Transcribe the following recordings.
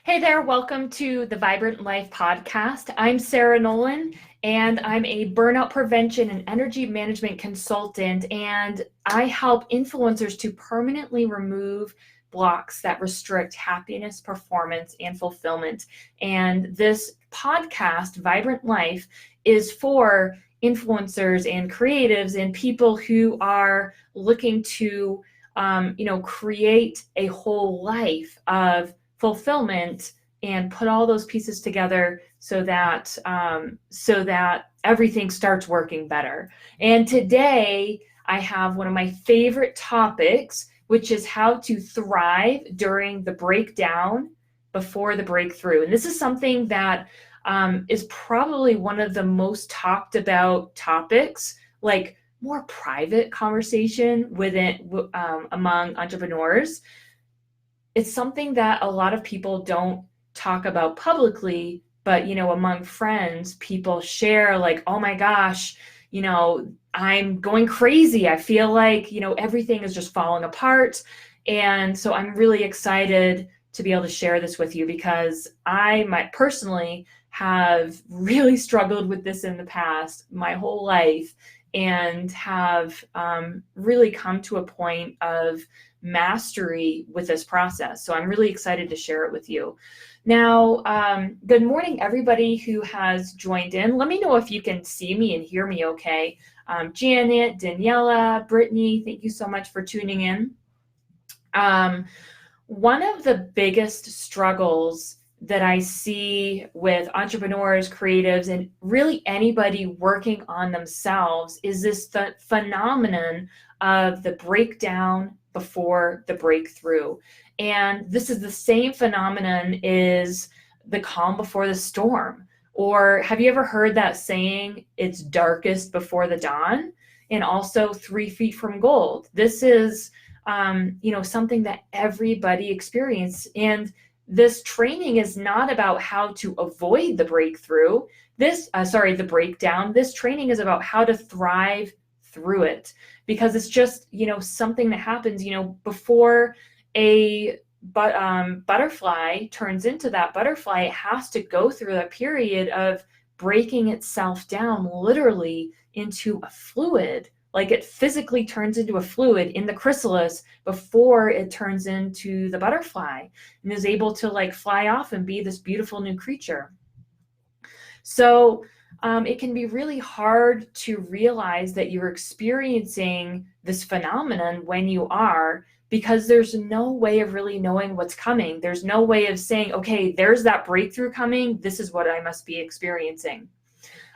Hey there, welcome to the Vibrant Life podcast. I'm Sarah Nolan, and I'm a burnout prevention and energy management consultant, and I help influencers to permanently remove blocks that restrict happiness, performance, and fulfillment. And this podcast, Vibrant Life, is for influencers and creatives and people who are looking to, create a whole life of fulfillment and put all those pieces together so that everything starts working better. And today I have one of my favorite topics, which is how to thrive during the breakdown before the breakthrough. And this is something that is probably one of the most talked about topics, like more private conversation among entrepreneurs. It's something that a lot of people don't talk about publicly, but among friends, people share like, oh my gosh, I'm going crazy. I feel like, everything is just falling apart. And so I'm really excited to be able to share this with you because I might personally have really struggled with this in the past, my whole life, and have really come to a point of mastery with this process. So I'm really excited to share it with you. Now, good morning, everybody who has joined in. Let me know if you can see me and hear me okay. Janet, Daniela, Brittany, thank you so much for tuning in. One of the biggest struggles that I see with entrepreneurs, creatives, and really anybody working on themselves is this phenomenon of the breakdown before the breakthrough. And this is the same phenomenon is the calm before the storm. Or have you ever heard that saying, it's darkest before the dawn? And also 3 feet from gold. This is, something that everybody experiences. And this training is not about how to avoid the breakthrough. The breakdown. This training is about how to thrive through it, because it's just, something that happens, before a butterfly turns into that butterfly. It has to go through a period of breaking itself down literally into a fluid. Like it physically turns into a fluid in the chrysalis before it turns into the butterfly and is able to like fly off and be this beautiful new creature. So it can be really hard to realize that you're experiencing this phenomenon when you are, because there's no way of really knowing what's coming. There's no way of saying, okay, there's that breakthrough coming. This is what I must be experiencing.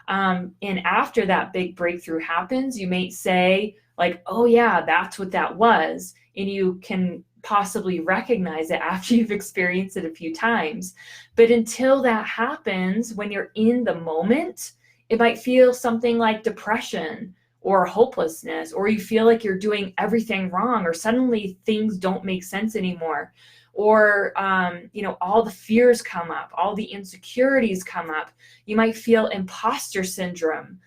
And after that big breakthrough happens, you may say like, oh yeah, that's what that was. And you can possibly recognize it after you've experienced it a few times. But until that happens, when you're in the moment, it might feel something like depression or hopelessness, or you feel like you're doing everything wrong, or suddenly things don't make sense anymore. Or, all the fears come up, all the insecurities come up. You might feel imposter syndrome.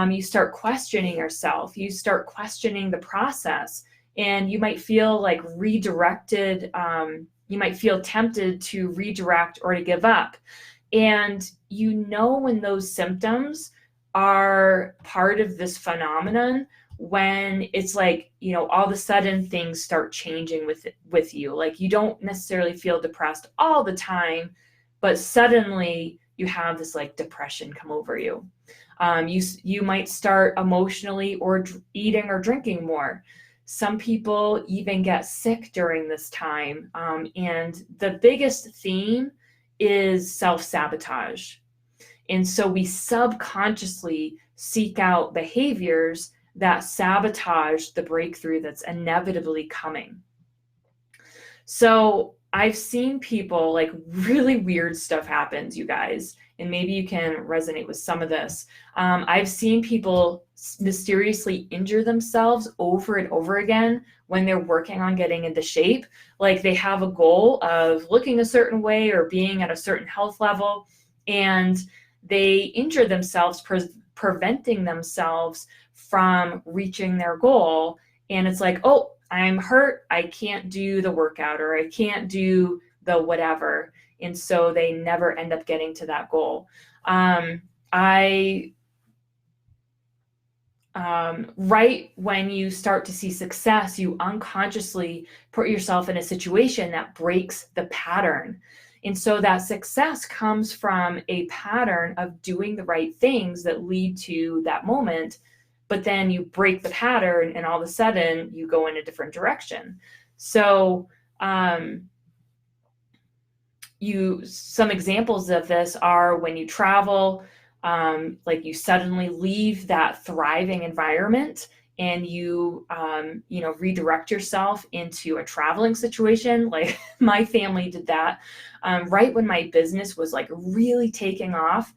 You start questioning yourself. You start questioning the process, and you might feel like redirected. You might feel tempted to redirect or to give up. And when those symptoms are part of this phenomenon, when it's like, all of a sudden things start changing with you. Like you don't necessarily feel depressed all the time, but suddenly you have this like depression come over you. You might start emotionally or eating or drinking more. Some people even get sick during this time. And the biggest theme is self-sabotage. And so we subconsciously seek out behaviors that sabotage the breakthrough that's inevitably coming. So I've seen people, like, really weird stuff happens, you guys, and maybe you can resonate with some of this. I've seen people mysteriously injure themselves over and over again when they're working on getting into shape. Like they have a goal of looking a certain way or being at a certain health level, and they injure themselves, preventing themselves from reaching their goal. And it's like, oh, I'm hurt, I can't do the workout, or I can't do the whatever. And so they never end up getting to that goal. Right when you start to see success, you unconsciously put yourself in a situation that breaks the pattern. And so that success comes from a pattern of doing the right things that lead to that moment. But then you break the pattern and all of a sudden you go in a different direction. So some examples of this are when you travel, like you suddenly leave that thriving environment and you redirect yourself into a traveling situation. Like my family did that right when my business was like really taking off.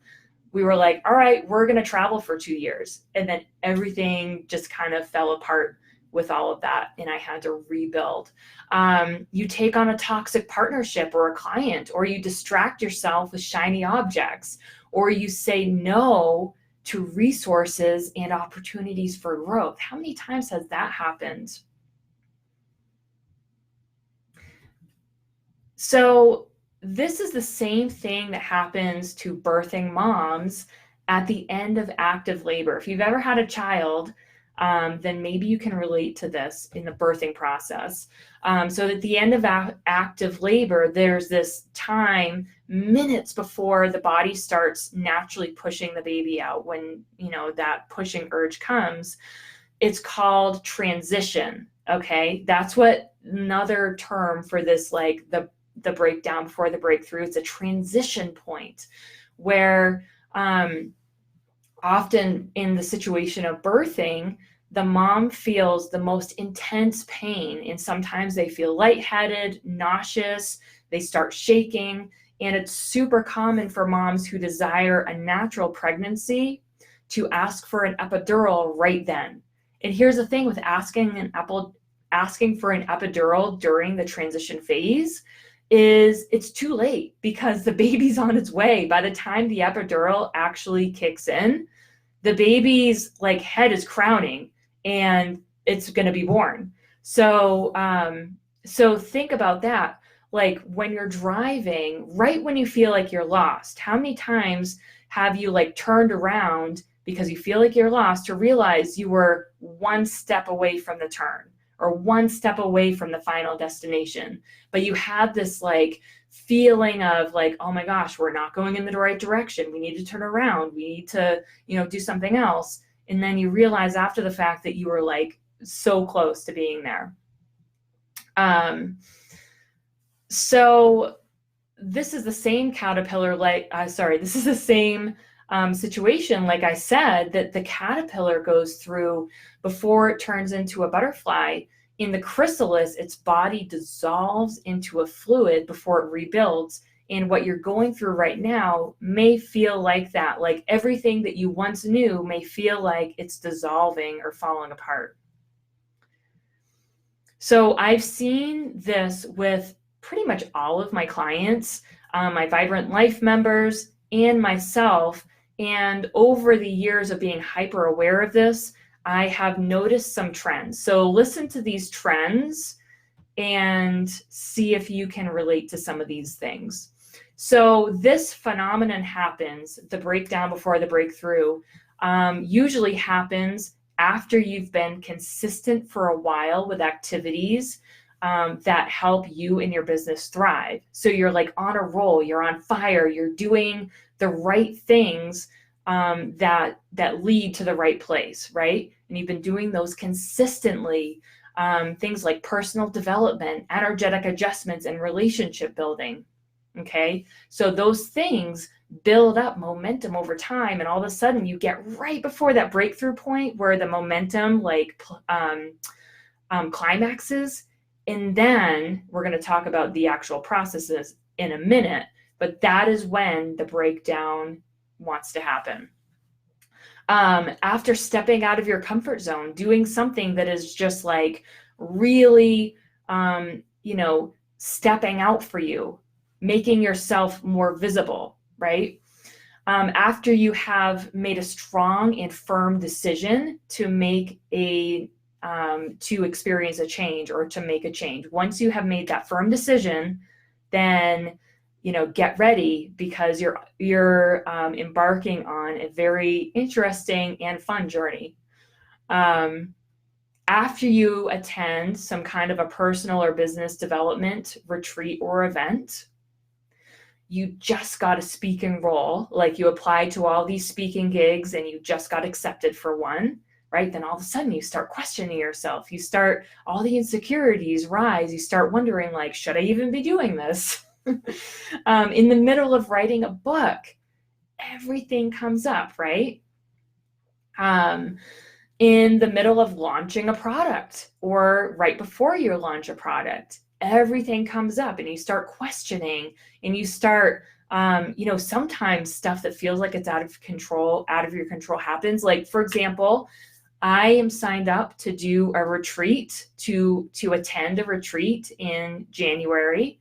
We were like, all right, we're going to travel for 2 years. And then everything just kind of fell apart with all of that. And I had to rebuild. You take on a toxic partnership or a client, or you distract yourself with shiny objects, or you say no to resources and opportunities for growth. How many times has that happened? So this is the same thing that happens to birthing moms at the end of active labor. If you've ever had a child, then maybe you can relate to this in the birthing process. So at the end of active labor, there's this time, minutes before the body starts naturally pushing the baby out. When, that pushing urge comes, it's called transition. Okay. That's what another term for this, like the breakdown before the breakthrough. It's a transition point where often in the situation of birthing, the mom feels the most intense pain, and sometimes they feel lightheaded, nauseous, they start shaking, and it's super common for moms who desire a natural pregnancy to ask for an epidural right then. And here's the thing with asking for an epidural during the transition phase is it's too late because the baby's on its way. By the time the epidural actually kicks in, the baby's like head is crowning and it's going to be born. So think about that. Like when you're driving, right when you feel like you're lost, how many times have you like turned around because you feel like you're lost to realize you were one step away from the turn or one step away from the final destination? But you had this like feeling of like, oh my gosh, we're not going in the right direction. We need to turn around. We need to, do something else. And then you realize after the fact that you were like so close to being there. So this is the same caterpillar, this is the same situation, like I said, that the caterpillar goes through before it turns into a butterfly. In the chrysalis, its body dissolves into a fluid before it rebuilds. And what you're going through right now may feel like that. Like everything that you once knew may feel like it's dissolving or falling apart. So I've seen this with pretty much all of my clients, my Vibrant Life members, and myself. And over the years of being hyper aware of this, I have noticed some trends. So listen to these trends and see if you can relate to some of these things. So this phenomenon happens, the breakdown before the breakthrough, usually happens after you've been consistent for a while with activities that help you and your business thrive. So you're like on a roll, you're on fire, you're doing the right things that lead to the right place, right? And you've been doing those consistently. Things like personal development, energetic adjustments, and relationship building. Okay, so those things build up momentum over time, and all of a sudden you get right before that breakthrough point where the momentum climaxes. And then we're going to talk about the actual processes in a minute, but that is when the breakdown wants to happen. After stepping out of your comfort zone, doing something that is just like really, stepping out for you, making yourself more visible, right? After you have made a strong and firm decision to make to experience a change or to make a change. Once you have made that firm decision then, get ready, because you're embarking on a very interesting and fun journey. After you attend some kind of a personal or business development retreat or event, you just got a speaking role, like you applied to all these speaking gigs and you just got accepted for one, right? Then all of a sudden you start questioning yourself. All the insecurities rise. You start wondering, like, should I even be doing this? In the middle of writing a book, everything comes up, right? In the middle of launching a product, or right before you launch a product, everything comes up and you start questioning, and you start, sometimes stuff that feels like it's out of your control happens. Like, for example, I am signed up to do a retreat, to attend a retreat in January.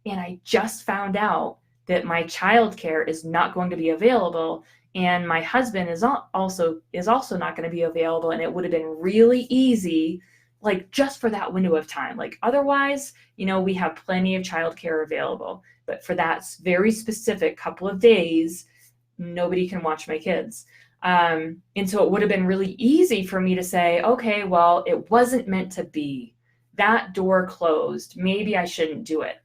And I just found out that my childcare is not going to be available, and my husband is also not going to be available. And it would have been really easy, like, just for that window of time. Like, otherwise, we have plenty of childcare available, but for that very specific couple of days, nobody can watch my kids. And so it would have been really easy for me to say, okay, well, it wasn't meant to be. That door closed. Maybe I shouldn't do it.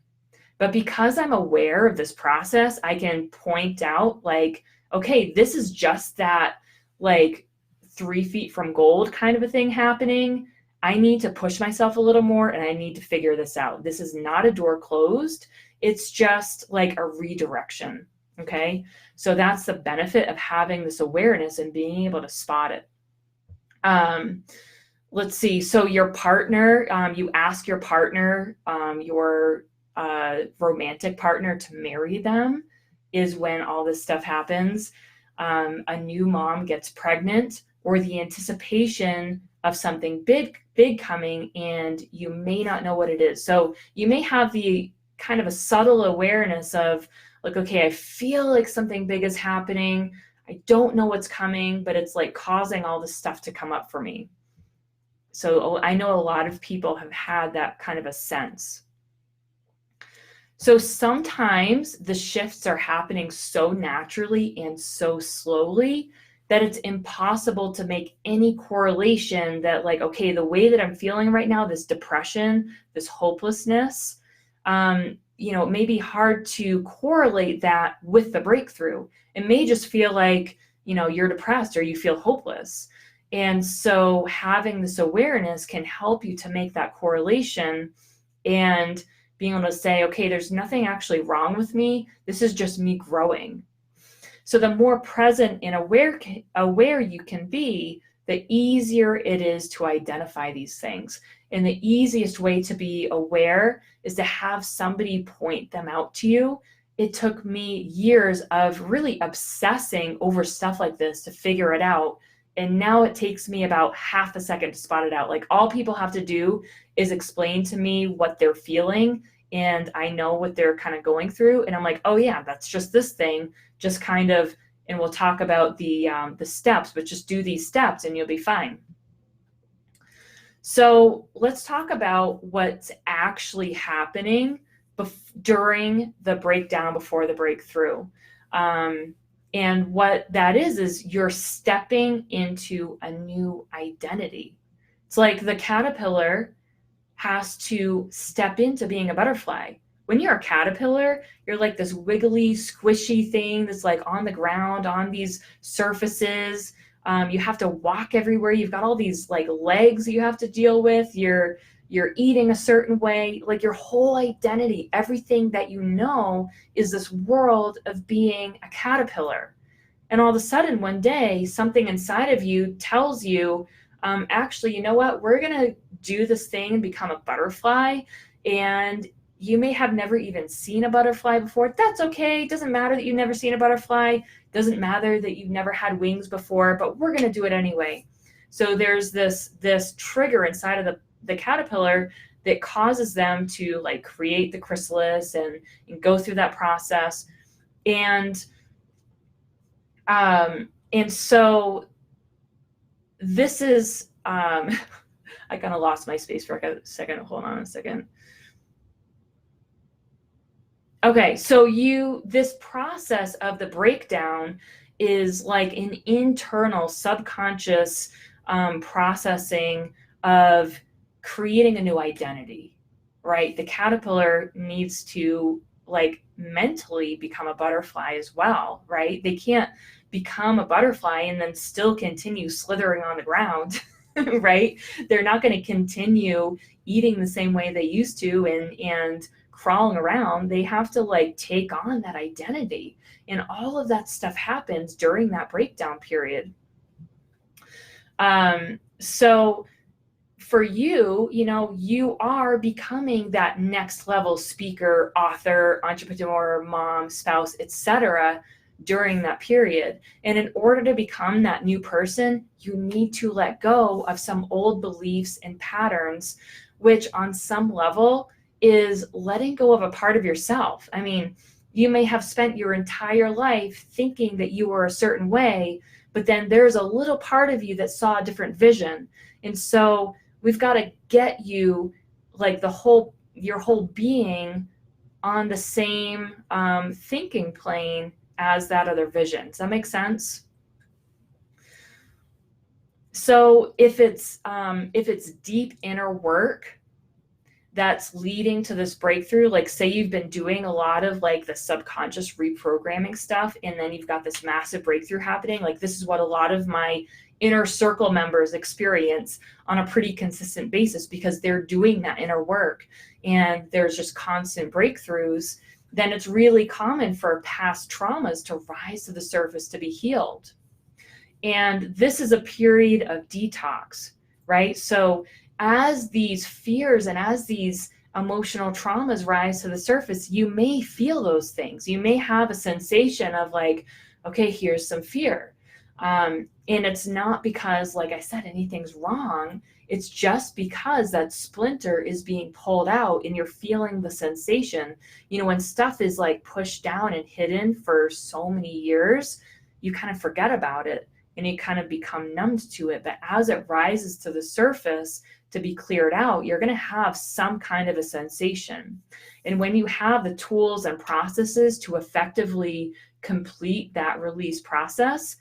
But because I'm aware of this process, I can point out, like, okay, this is just that, like, 3 feet from gold kind of a thing happening. I need to push myself a little more, and I need to figure this out. This is not a door closed. It's just like a redirection. Okay. So that's the benefit of having this awareness and being able to spot it. Let's see. So your partner, you ask your partner, your romantic partner, to marry them, is when all this stuff happens. A new mom gets pregnant, or the anticipation of something big coming, and you may not know what it is. So you may have the kind of a subtle awareness of, like, okay, I feel like something big is happening. I don't know what's coming, but it's like causing all this stuff to come up for me. So I know a lot of people have had that kind of a sense. So sometimes the shifts are happening so naturally and so slowly that it's impossible to make any correlation that, like, okay, the way that I'm feeling right now, this depression, this hopelessness, it may be hard to correlate that with the breakthrough. It may just feel like, you're depressed or you feel hopeless. And so having this awareness can help you to make that correlation, and being able to say, okay, there's nothing actually wrong with me. This is just me growing. So the more present and aware you can be, the easier it is to identify these things. And the easiest way to be aware is to have somebody point them out to you. It took me years of really obsessing over stuff like this to figure it out. And now it takes me about half a second to spot it out. Like, all people have to do is explain to me what they're feeling, and I know what they're kind of going through. And I'm like, oh yeah, that's just this thing, just kind of, and we'll talk about the steps, but just do these steps and you'll be fine. So let's talk about what's actually happening during the breakdown, before the breakthrough. And what that is you're stepping into a new identity. It's like the caterpillar has to step into being a butterfly. When you're a caterpillar, you're like this wiggly, squishy thing that's like on the ground, on these surfaces. You have to walk everywhere. You've got all these like legs you have to deal with. You're eating a certain way. Like, your whole identity, everything that you know, is this world of being a caterpillar. And all of a sudden, one day, something inside of you tells you, actually, you know what? We're going to do this thing and become a butterfly. And you may have never even seen a butterfly before. That's okay. It doesn't matter that you've never seen a butterfly. It doesn't matter that you've never had wings before, but we're going to do it anyway. So there's this trigger inside of the caterpillar that causes them to, like, create the chrysalis and go through that process. And so this is, I kind of lost my space for a second. Hold on a second. Okay, so this process of the breakdown is like an internal subconscious processing of creating a new identity, right? The caterpillar needs to like mentally become a butterfly as well, right? They can't become a butterfly and then still continue slithering on the ground, right? They're not going to continue eating the same way they used to and crawling around. They have to like take on that identity, and all of that stuff happens during that breakdown period. So for you, you are becoming that next level speaker, author, entrepreneur, mom, spouse, etc. during that period. And in order to become that new person, you need to let go of some old beliefs and patterns, which on some level is letting go of a part of yourself. I mean, you may have spent your entire life thinking that you were a certain way, but then there's a little part of you that saw a different vision. And so we've got to get you like your whole being on the same thinking plane as that other vision. Does that make sense? So if it's deep inner work that's leading to this breakthrough, like say you've been doing a lot of like the subconscious reprogramming stuff, and then you've got this massive breakthrough happening, like this is what a lot of my inner circle members experience on a pretty consistent basis because they're doing that inner work and there's just constant breakthroughs, then it's really common for past traumas to rise to the surface to be healed. And this is a period of detox, right? So as these fears and as these emotional traumas rise to the surface, you may feel those things. You may have a sensation of like, okay, here's some fear. And it's not because, like I said, anything's wrong. It's just because that splinter is being pulled out and you're feeling the sensation. When stuff is like pushed down and hidden for so many years, you kind of forget about it and you kind of become numbed to it. But as it rises to the surface to be cleared out, you're going to have some kind of a sensation. And when you have the tools and processes to effectively complete that release process,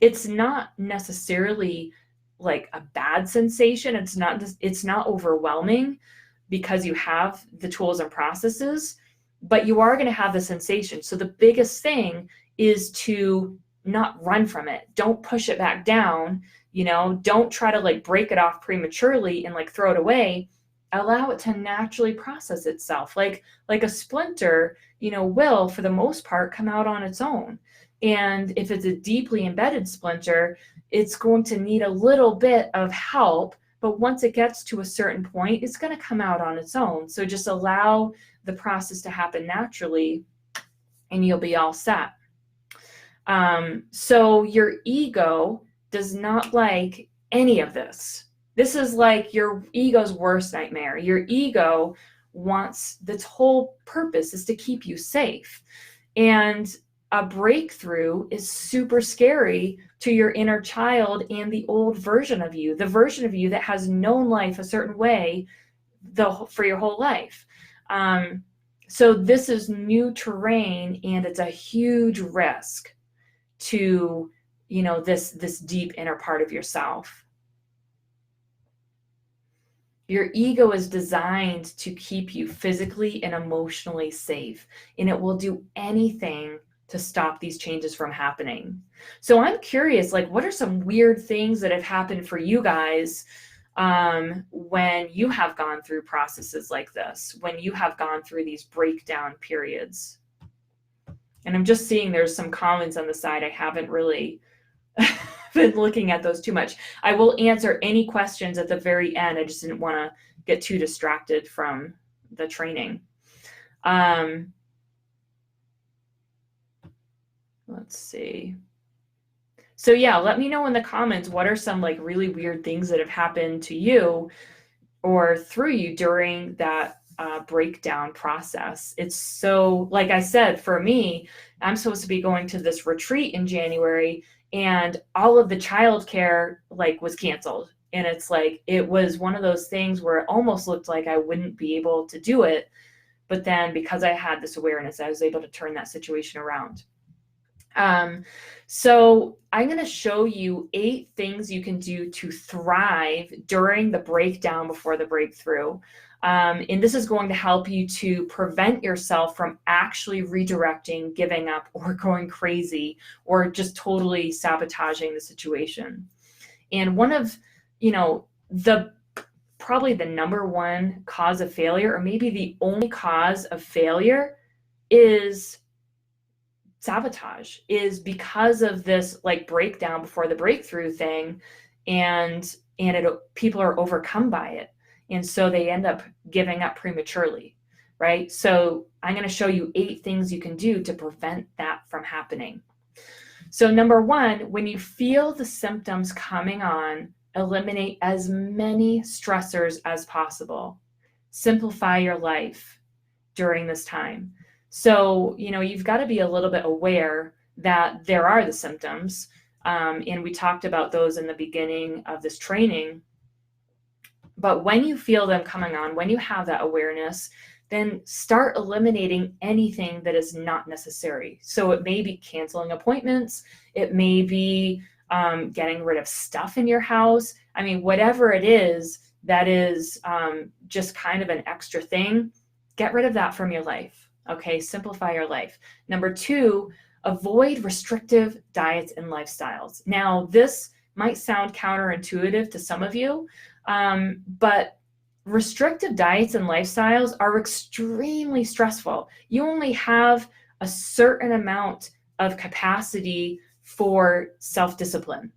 it's not necessarily like a bad sensation. It's not overwhelming because you have the tools and processes, but you are going to have the sensation. So the biggest thing is to not run from it. Don't push it back down. Don't try to like break it off prematurely and like throw it away. Allow it to naturally process itself. Like a splinter, will for the most part come out on its own. And if it's a deeply embedded splinter, it's going to need a little bit of help. But once it gets to a certain point, it's going to come out on its own. So just allow the process to happen naturally and you'll be all set. So your ego does not like any of this. This is like your ego's worst nightmare. Your ego wants, its whole purpose is to keep you safe. And a breakthrough is super scary to your inner child and the old version of you, the version of you that has known life a certain way for your whole life. So this is new terrain and it's a huge risk to, this deep inner part of yourself. Your ego is designed to keep you physically and emotionally safe, and it will do anything to stop these changes from happening. So I'm curious, like, what are some weird things that have happened for you guys when you have gone through processes like this, when you have gone through these breakdown periods? And I'm just seeing there's some comments on the side. I haven't really been looking at those too much. I will answer any questions at the very end. I just didn't want to get too distracted from the training. Let's see. So yeah, let me know in the comments, what are some like really weird things that have happened to you or through you during that breakdown process. It's so, like I said, for me, I'm supposed to be going to this retreat in January and all of the childcare like was canceled. And it's like, it was one of those things where it almost looked like I wouldn't be able to do it. But then because I had this awareness, I was able to turn that situation around. So I'm going to show you 8 things you can do to thrive during the breakdown before the breakthrough. And this is going to help you to prevent yourself from actually redirecting, giving up, or going crazy, or just totally sabotaging the situation. And one of, probably the number one cause of failure, or maybe the only cause of failure, is sabotage, is because of this like breakdown before the breakthrough thing, and people are overcome by it, and so they end up giving up prematurely, right? So I'm going to show you 8 things you can do to prevent that from happening. So number 1, when you feel the symptoms coming on, eliminate as many stressors as possible. Simplify your life during this time. So, you've got to be a little bit aware that there are the symptoms. And we talked about those in the beginning of this training. But when you feel them coming on, when you have that awareness, then start eliminating anything that is not necessary. So it may be canceling appointments. It may be getting rid of stuff in your house. I mean, whatever it is that is just kind of an extra thing, get rid of that from your life. Okay, simplify your life. Number 2, avoid restrictive diets and lifestyles. Now, this might sound counterintuitive to some of you, but restrictive diets and lifestyles are extremely stressful. You only have a certain amount of capacity for self-discipline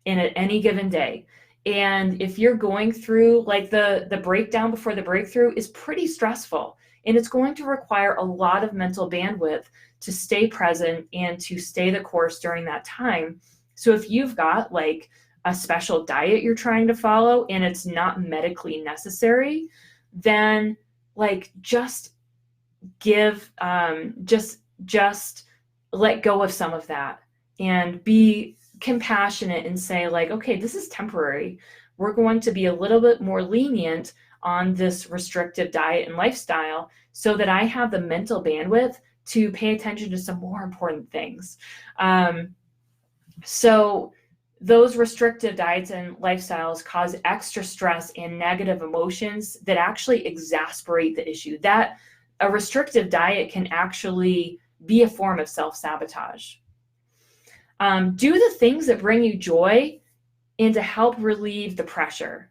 in any given day. And if you're going through, like, the breakdown before the breakthrough is pretty stressful, and it's going to require a lot of mental bandwidth to stay present and to stay the course during that time. So if you've got like a special diet you're trying to follow and it's not medically necessary, then like just let go of some of that and be compassionate and say like, okay, this is temporary. We're going to be a little bit more lenient on this restrictive diet and lifestyle so that I have the mental bandwidth to pay attention to some more important things. So those restrictive diets and lifestyles cause extra stress and negative emotions that actually exacerbate the issue. That a restrictive diet can actually be a form of self-sabotage. Do the things that bring you joy and to help relieve the pressure.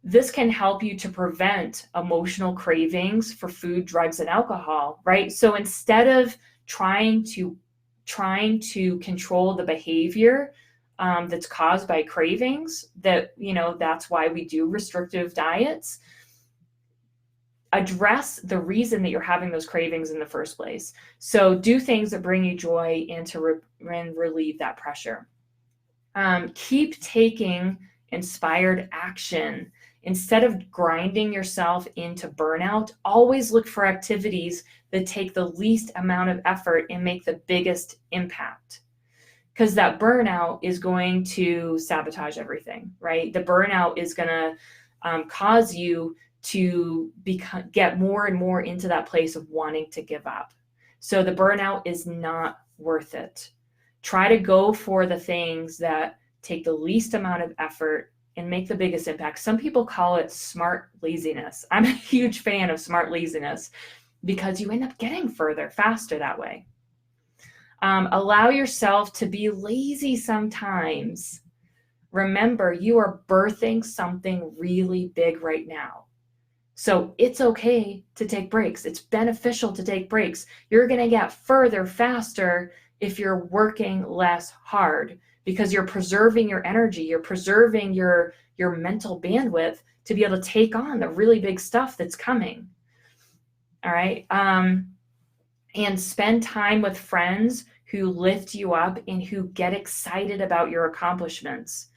This can help you to prevent emotional cravings for food, drugs, and alcohol, right? So instead of trying to control the behavior that's caused by cravings, that's why we do restrictive diets, address the reason that you're having those cravings in the first place. So do things that bring you joy and to relieve that pressure. Keep taking inspired action. Instead of grinding yourself into burnout, always look for activities that take the least amount of effort and make the biggest impact. Because that burnout is going to sabotage everything, right? The burnout is going to cause you to get more and more into that place of wanting to give up. So the burnout is not worth it. Try to go for the things that take the least amount of effort and make the biggest impact. Some people call it smart laziness. I'm a huge fan of smart laziness because you end up getting further faster that way. Allow yourself to be lazy sometimes. Remember, you are birthing something really big right now. So it's okay to take breaks. It's beneficial to take breaks. You're going to get further faster if you're working less hard, because you're preserving your energy, you're preserving your mental bandwidth to be able to take on the really big stuff that's coming. All right. And spend time with friends who lift you up and who get excited about your accomplishments.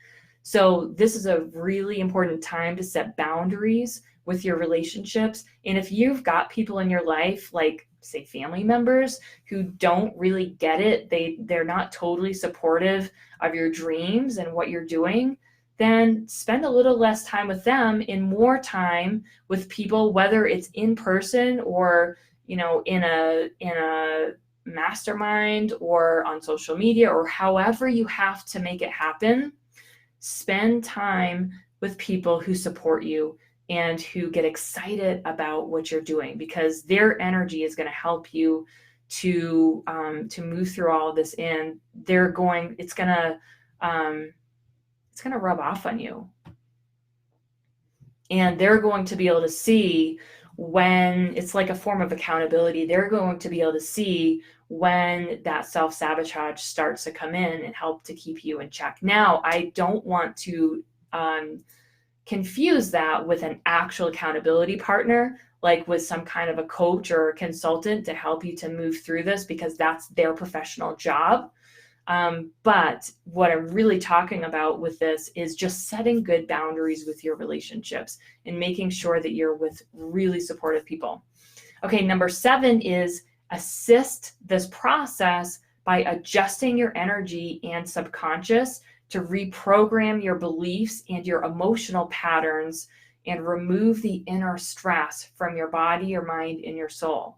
So this is a really important time to set boundaries with your relationships. And if you've got people in your life, like say family members, who don't really get it, they're not totally supportive of your dreams and what you're doing, then spend a little less time with them and more time with people, whether it's in person or, in a mastermind or on social media or however you have to make it happen. Spend time with people who support you and who get excited about what you're doing, because their energy is going to help you to move through all of this, and it's going to rub off on you, and they're going to be able to see when it's like a form of accountability. They're going to be able to see when that self-sabotage starts to come in and help to keep you in check. Now, I don't want to confuse that with an actual accountability partner, like with some kind of a coach or a consultant to help you to move through this, because that's their professional job. But what I'm really talking about with this is just setting good boundaries with your relationships and making sure that you're with really supportive people. Okay, number 7 is assist this process by adjusting your energy and subconscious to reprogram your beliefs and your emotional patterns and remove the inner stress from your body, your mind, and your soul.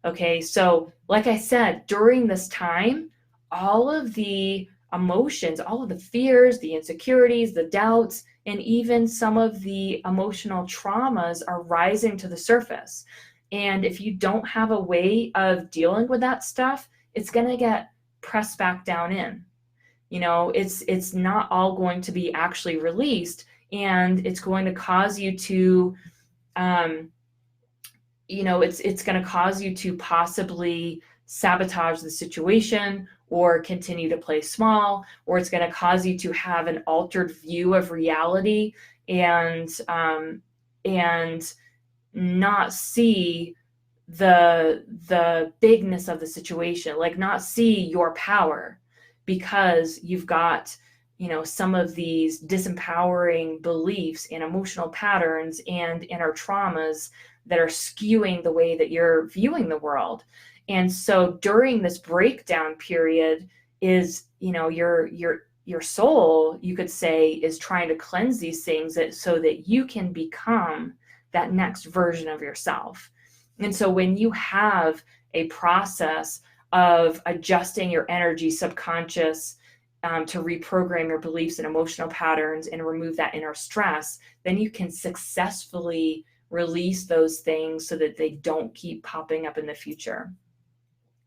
Okay, so like I said, during this time, all of the emotions, all of the fears, the insecurities, the doubts, and even some of the emotional traumas are rising to the surface. And if you don't have a way of dealing with that stuff, it's going to get pressed back down in. It's not all going to be actually released, and it's going to cause you to, it's going to cause you to possibly sabotage the situation or continue to play small, or it's going to cause you to have an altered view of reality and not see the bigness of the situation, like not see your power, because you've got some of these disempowering beliefs and emotional patterns and inner traumas that are skewing the way that you're viewing the world. And so during this breakdown period is, your soul, you could say, is trying to cleanse these things so that you can become that next version of yourself. And so when you have a process of adjusting your energy subconscious to reprogram your beliefs and emotional patterns and remove that inner stress, then you can successfully release those things so that they don't keep popping up in the future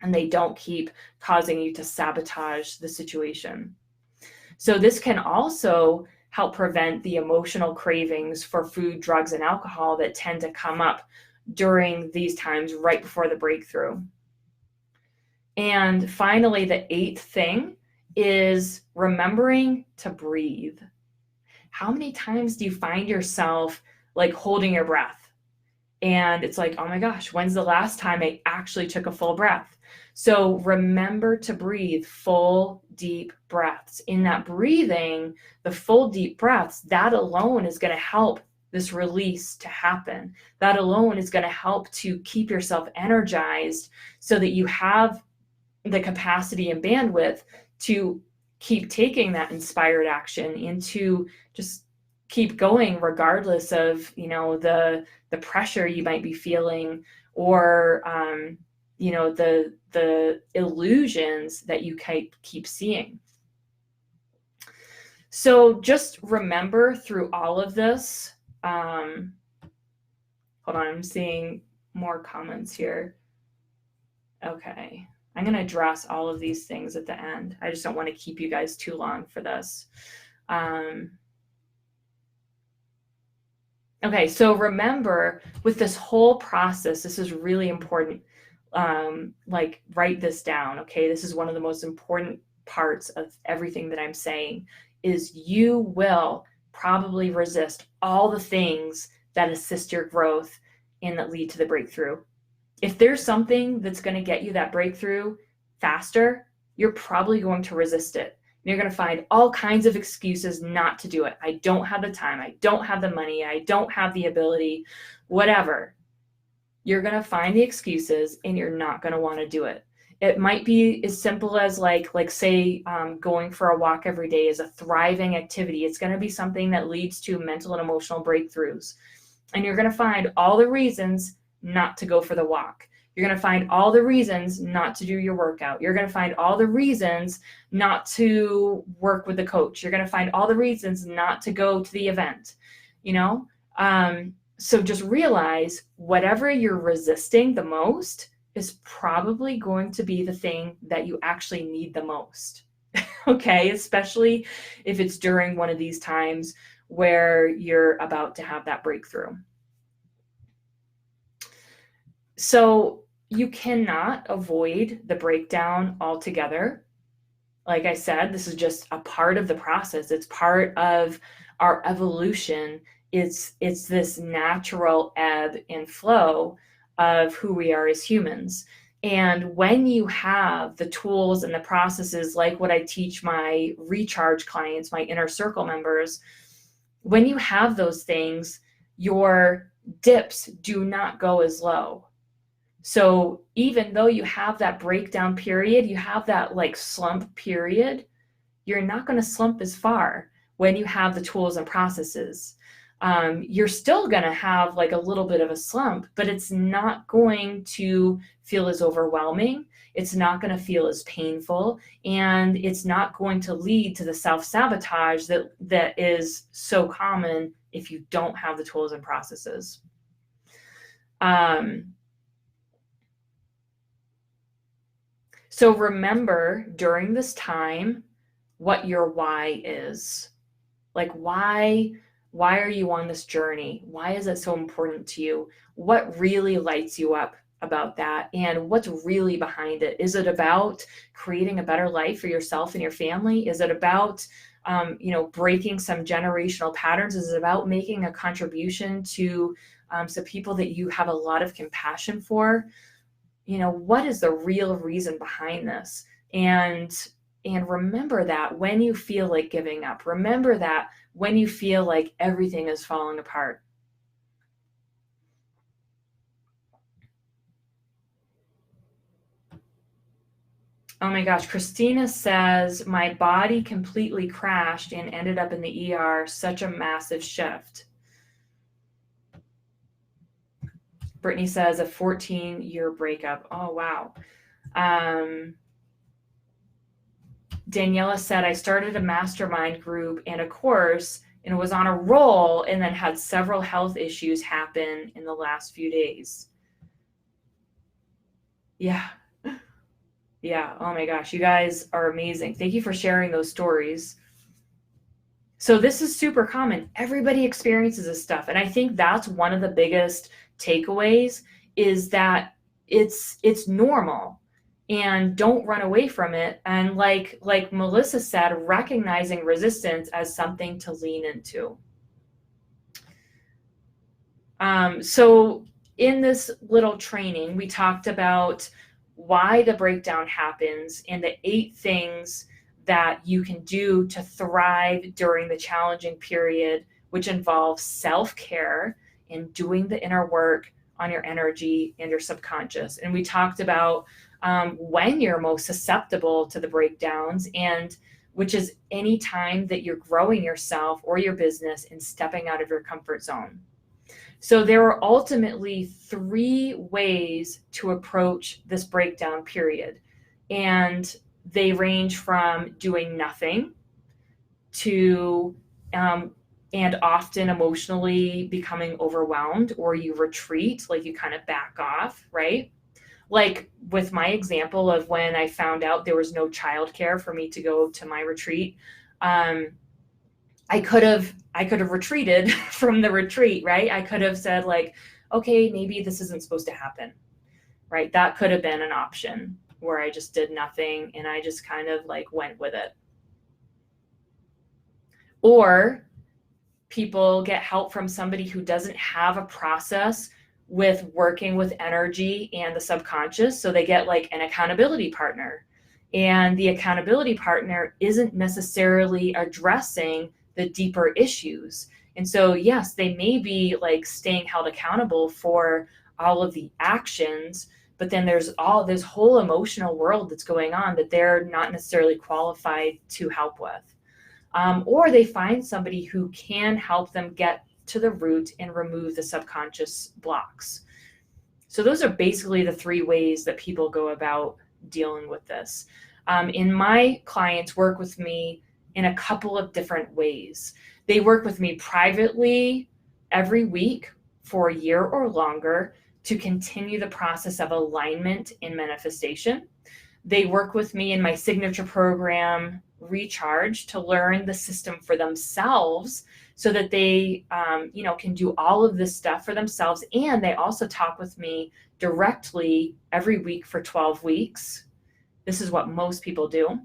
and they don't keep causing you to sabotage the situation. So this can also help prevent the emotional cravings for food, drugs, and alcohol that tend to come up during these times right before the breakthrough. And finally, the 8th thing is remembering to breathe. How many times do you find yourself like holding your breath? And it's like, oh my gosh, when's the last time I actually took a full breath? So remember to breathe full, deep breaths. In that breathing, the full, deep breaths, that alone is going to help this release to happen. That alone is going to help to keep yourself energized so that you have the capacity and bandwidth to keep taking that inspired action and to just keep going regardless of, the pressure you might be feeling or, the illusions that you keep seeing. So just remember through all of this, hold on, I'm seeing more comments here. Okay, I'm going to address all of these things at the end. I just don't want to keep you guys too long for this. Okay, so remember with this whole process, this is really important. Like write this down, okay? This is one of the most important parts of everything that I'm saying is you will probably resist all the things that assist your growth and that lead to the breakthrough. If there's something that's going to get you that breakthrough faster, you're probably going to resist it. You're going to find all kinds of excuses not to do it. I don't have the time. I don't have the money. I don't have the ability, whatever. You're going to find the excuses and you're not going to want to do it. It might be as simple as like say going for a walk every day is a thriving activity. It's going to be something that leads to mental and emotional breakthroughs. And you're going to find all the reasons not to go for the walk. You're going to find all the reasons not to do your workout. You're going to find all the reasons not to work with the coach. You're going to find all the reasons not to go to the event, you know? So just realize whatever you're resisting the most is probably going to be the thing that you actually need the most. Okay, especially if it's during one of these times where you're about to have that breakthrough. So you cannot avoid the breakdown altogether. Like I said, this is just a part of the process. It's part of our evolution. It's this natural ebb and flow of who we are as humans. And when you have the tools and the processes, like what I teach my recharge clients, my inner circle members, when you have those things, your dips do not go as low. So even though you have that breakdown period, you have that like slump period, you're not going to slump as far when you have the tools and processes. You're still going to have like a little bit of a slump, but it's not going to feel as overwhelming. It's not going to feel as painful, and it's not going to lead to the self-sabotage that is so common if you don't have the tools and processes. So remember during this time what your why is. Like why are you on this journey? Why is it so important to you? What really lights you up about that? And what's really behind it? Is it about creating a better life for yourself and your family? Is it about breaking some generational patterns? Is it about making a contribution to some people that you have a lot of compassion for? What is the real reason behind this? And remember that when you feel like giving up, remember that when you feel like everything is falling apart. Oh my gosh, Christina says, my body completely crashed and ended up in the ER. Such a massive shift. Brittany says, a 14-year breakup. Oh, wow. Daniela said, I started a mastermind group and a course and was on a roll and then had several health issues happen in the last few days. Yeah. Yeah. Oh my gosh. You guys are amazing. Thank you for sharing those stories. So this is super common. Everybody experiences this stuff. And I think that's one of the biggest takeaways is that it's normal. And don't run away from it. And like Melissa said, recognizing resistance as something to lean into. So in this little training, we talked about why the breakdown happens and the 8 things that you can do to thrive during the challenging period, which involves self-care and doing the inner work on your energy and your subconscious. And we talked about when you're most susceptible to the breakdowns, and which is any time that you're growing yourself or your business and stepping out of your comfort zone. So there are ultimately 3 ways to approach this breakdown period. And they range from doing nothing to, and often emotionally becoming overwhelmed, or you retreat, like you kind of back off, right? Like with my example of when I found out there was no childcare for me to go to my retreat, I could have retreated from the retreat, right? I could have said like, okay, maybe this isn't supposed to happen, right? That could have been an option where I just did nothing and I just kind of like went with it. Or people get help from somebody who doesn't have a process with working with energy and the subconscious. So they get like an accountability partner, and the accountability partner isn't necessarily addressing the deeper issues. And so, yes, they may be like staying held accountable for all of the actions, but then there's all this whole emotional world that's going on that they're not necessarily qualified to help with. Or they find somebody who can help them get to the root and remove the subconscious blocks. So those are basically the three ways that people go about dealing with this. And my clients work with me in a couple of different ways. They work with me privately every week for a year or longer to continue the process of alignment and manifestation. They work with me in my signature program, Recharge, to learn the system for themselves so that they can do all of this stuff for themselves. And they also talk with me directly every week for 12 weeks. This is what most people do.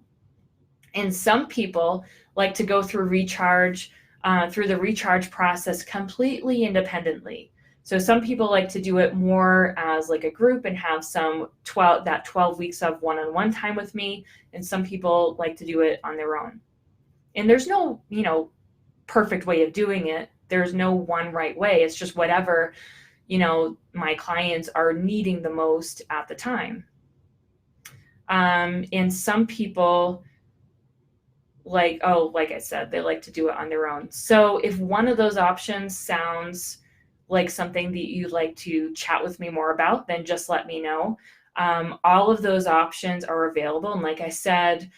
And some people like to go through Recharge, through the Recharge process completely independently. So some people like to do it more as like a group and have 12 weeks of one-on-one time with me. And some people like to do it on their own. And there's no, perfect way of doing it. There's no one right way. It's just whatever, my clients are needing the most at the time. And some people like I said, they like to do it on their own. So if one of those options sounds like something that you'd like to chat with me more about, then just let me know. All of those options are available. And like I said,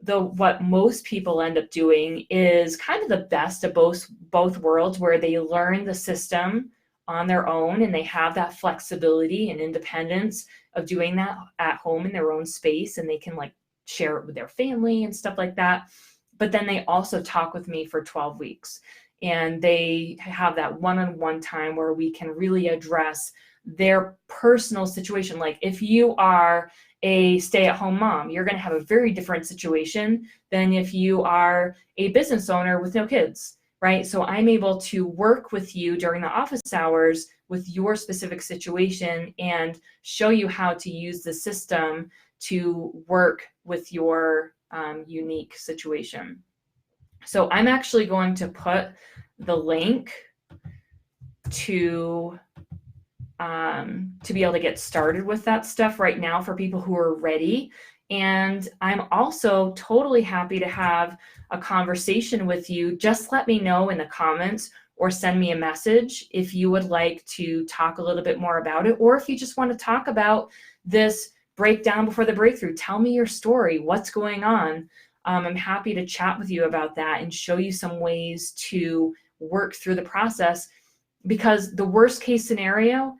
what most people end up doing is kind of the best of both worlds, where they learn the system on their own and they have that flexibility and independence of doing that at home in their own space, and they can like share it with their family and stuff like that. But then they also talk with me for 12 weeks and they have that one-on-one time where we can really address their personal situation. Like if you are a stay-at-home mom, you're going to have a very different situation than if you are a business owner with no kids, right? So I'm able to work with you during the office hours with your specific situation and show you how to use the system to work with your unique situation. So I'm actually going to put the link to be able to get started with that stuff right now for people who are ready. And I'm also totally happy to have a conversation with you. Just let me know in the comments or send me a message if you would like to talk a little bit more about it, or if you just want to talk about this breakdown before the breakthrough. Tell me your story. What's going on? I'm happy to chat with you about that and show you some ways to work through the process, because the worst case scenario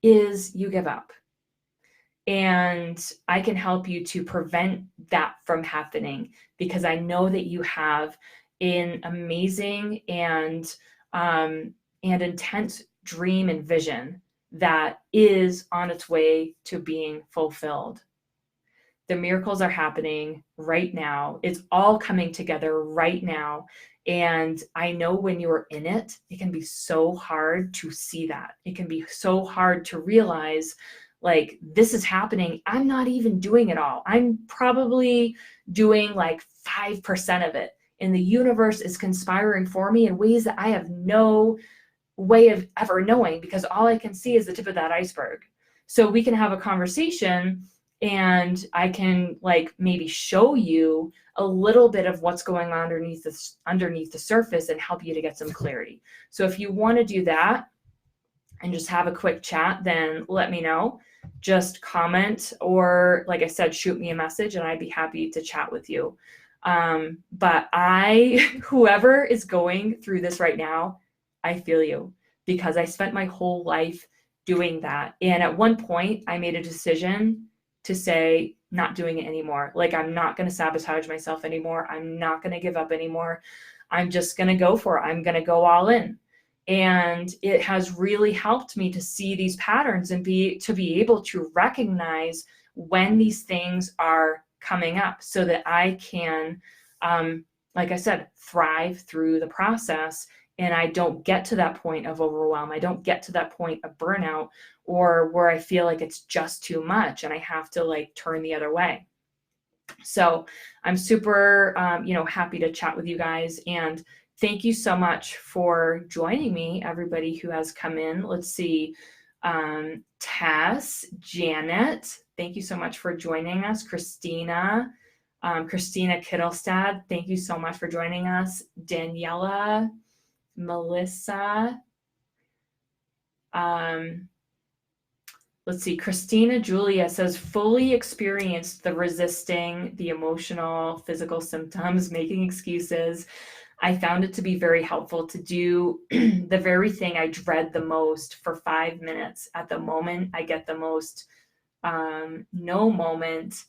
is you give up. And I can help you to prevent that from happening, because I know that you have an amazing and intense dream and vision that is on its way to being fulfilled. The miracles are happening right now. It's all coming together right now. And I know when you're in it, it can be so hard to see that. It can be so hard to realize, like, this is happening. I'm not even doing it all. I'm probably doing like 5% of it. And the universe is conspiring for me in ways that I have no way of ever knowing, because all I can see is the tip of that iceberg. So we can have a conversation and I can like maybe show you a little bit of what's going on underneath the surface and help you to get some clarity. So if you want to do that and just have a quick chat, then let me know. Just comment, or like I said, shoot me a message and I'd be happy to chat with you. But whoever is going through this right now, I feel you, because I spent my whole life doing that. And at one point I made a decision to say, not doing it anymore. Like, I'm not going to sabotage myself anymore. I'm not going to give up anymore. I'm just going to go for it. I'm going to go all in. And it has really helped me to see these patterns and to be able to recognize when these things are coming up, so that I can, like I said, thrive through the process. And I don't get to that point of overwhelm. I don't get to that point of burnout, or where I feel like it's just too much and I have to like turn the other way. So I'm super, happy to chat with you guys. And thank you so much for joining me, everybody who has come in. Let's see. Tess, Janet, thank you so much for joining us. Christina, Christina Kittelstad, thank you so much for joining us. Daniela, Melissa, let's see, Christina Julia says, fully experienced the resisting, the emotional, physical symptoms, making excuses. I found it to be very helpful to do the very thing I dread the most for 5 minutes. At the moment, I get the most no moment,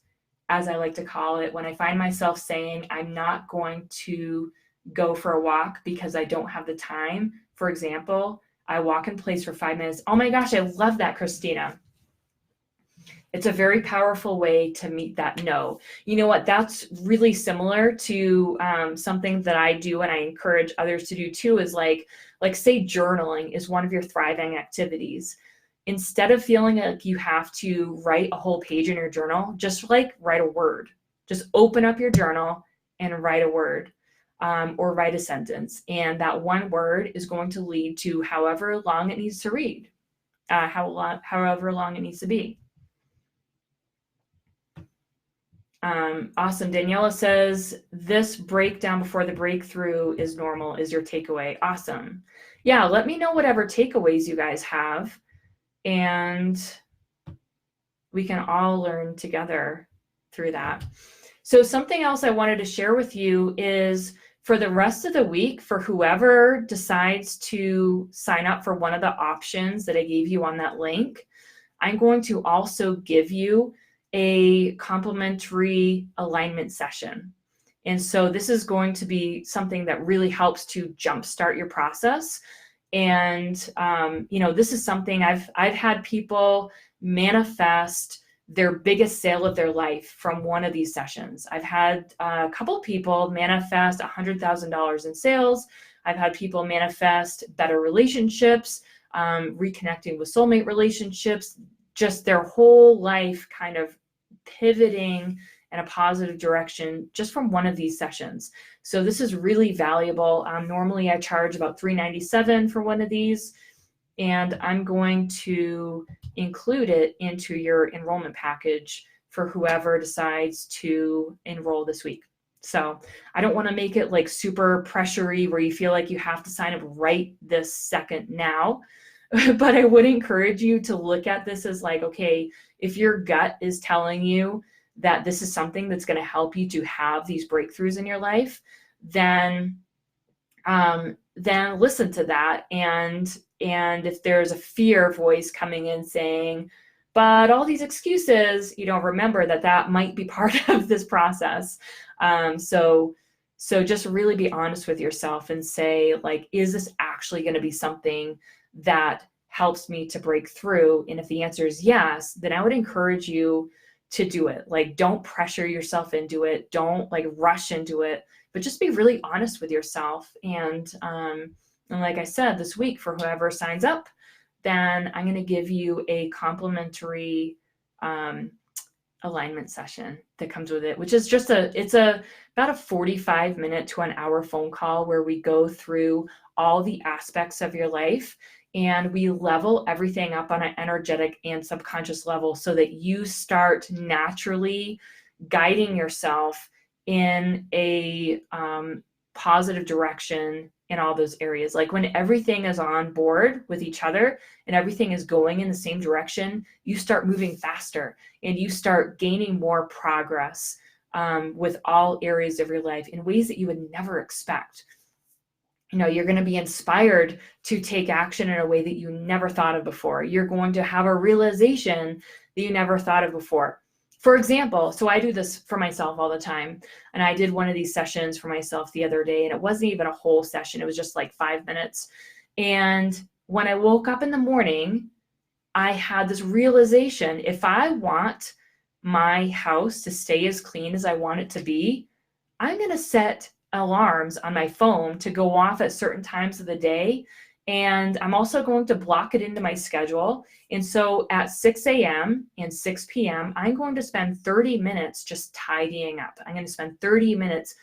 as I like to call it, when I find myself saying, I'm not going to go for a walk because I don't have the time. For example, I walk in place for 5 minutes. Oh my gosh, I love that, Christina. It's a very powerful way to meet that no. You know what? That's really similar to something that I do and I encourage others to do too, is like say journaling is one of your thriving activities. Instead of feeling like you have to write a whole page in your journal, just like write a word. Just open up your journal and write a word or write a sentence. And that one word is going to lead to however long it needs to read, however long it needs to be. Awesome. Daniela says, this breakdown before the breakthrough is normal, is your takeaway. Awesome. Yeah, let me know whatever takeaways you guys have, and we can all learn together through that. So something else I wanted to share with you is for the rest of the week, for whoever decides to sign up for one of the options that I gave you on that link, I'm going to also give you a complimentary alignment session. And so this is going to be something that really helps to jumpstart your process. And, this is something I've had people manifest their biggest sale of their life from one of these sessions. I've had a couple people manifest $100,000 in sales. I've had people manifest better relationships, reconnecting with soulmate relationships, just their whole life kind of pivoting in a positive direction just from one of these sessions. So this is really valuable. Normally I charge about $397 for one of these, and I'm going to include it into your enrollment package for whoever decides to enroll this week. So I don't want to make it like super pressury where you feel like you have to sign up right this second now. But I would encourage you to look at this as like, okay, if your gut is telling you that this is something that's going to help you to have these breakthroughs in your life, then listen to that. And if there's a fear voice coming in saying, but all these excuses, remember that might be part of this process. So just really be honest with yourself and say, like, is this actually going to be something that helps me to break through? And if the answer is yes, then I would encourage you to do it. Like, don't pressure yourself into it. Don't like rush into it, but just be really honest with yourself. And like I said, this week for whoever signs up, then I'm going to give you a complimentary alignment session that comes with it, which is just about a 45-minute to an hour phone call where we go through all the aspects of your life and we level everything up on an energetic and subconscious level so that you start naturally guiding yourself in a positive direction in all those areas. Like when everything is on board with each other and everything is going in the same direction, you start moving faster and you start gaining more progress with all areas of your life in ways that you would never expect. You're going to be inspired to take action in a way that you never thought of before. You're going to have a realization that you never thought of before. For example, so I do this for myself all the time. And I did one of these sessions for myself the other day, and it wasn't even a whole session. It was just like 5 minutes. And when I woke up in the morning, I had this realization: if I want my house to stay as clean as I want it to be, I'm going to set alarms on my phone to go off at certain times of the day. And I'm also going to block it into my schedule. And so at 6 a.m. and 6 p.m., I'm going to spend 30 minutes just tidying up. I'm going to spend 30 minutes,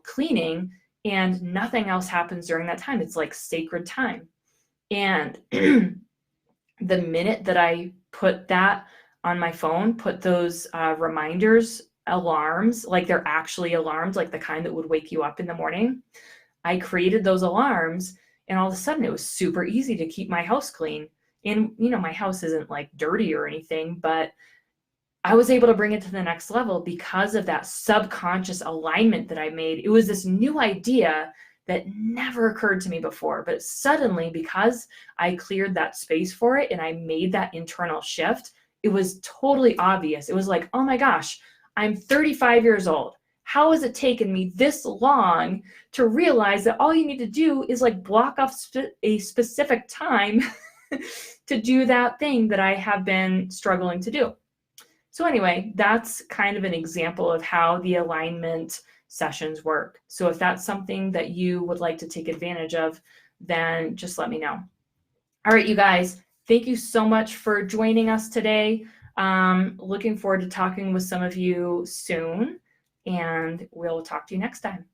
cleaning, and nothing else happens during that time. It's like sacred time. And the minute that I put that on my phone, put those reminders, alarms, like they're actually alarms, like the kind that would wake you up in the morning, I created those alarms, and all of a sudden it was super easy to keep my house clean. And, my house isn't like dirty or anything, but I was able to bring it to the next level because of that subconscious alignment that I made. It was this new idea that never occurred to me before, but suddenly, because I cleared that space for it and I made that internal shift, it was totally obvious. It was like, oh my gosh, I'm 35 years old. How has it taken me this long to realize that all you need to do is like block off a specific time to do that thing that I have been struggling to do? So anyway, that's kind of an example of how the alignment sessions work. So if that's something that you would like to take advantage of, then just let me know. All right, you guys, thank you so much for joining us today. Looking forward to talking with some of you soon, and we'll talk to you next time.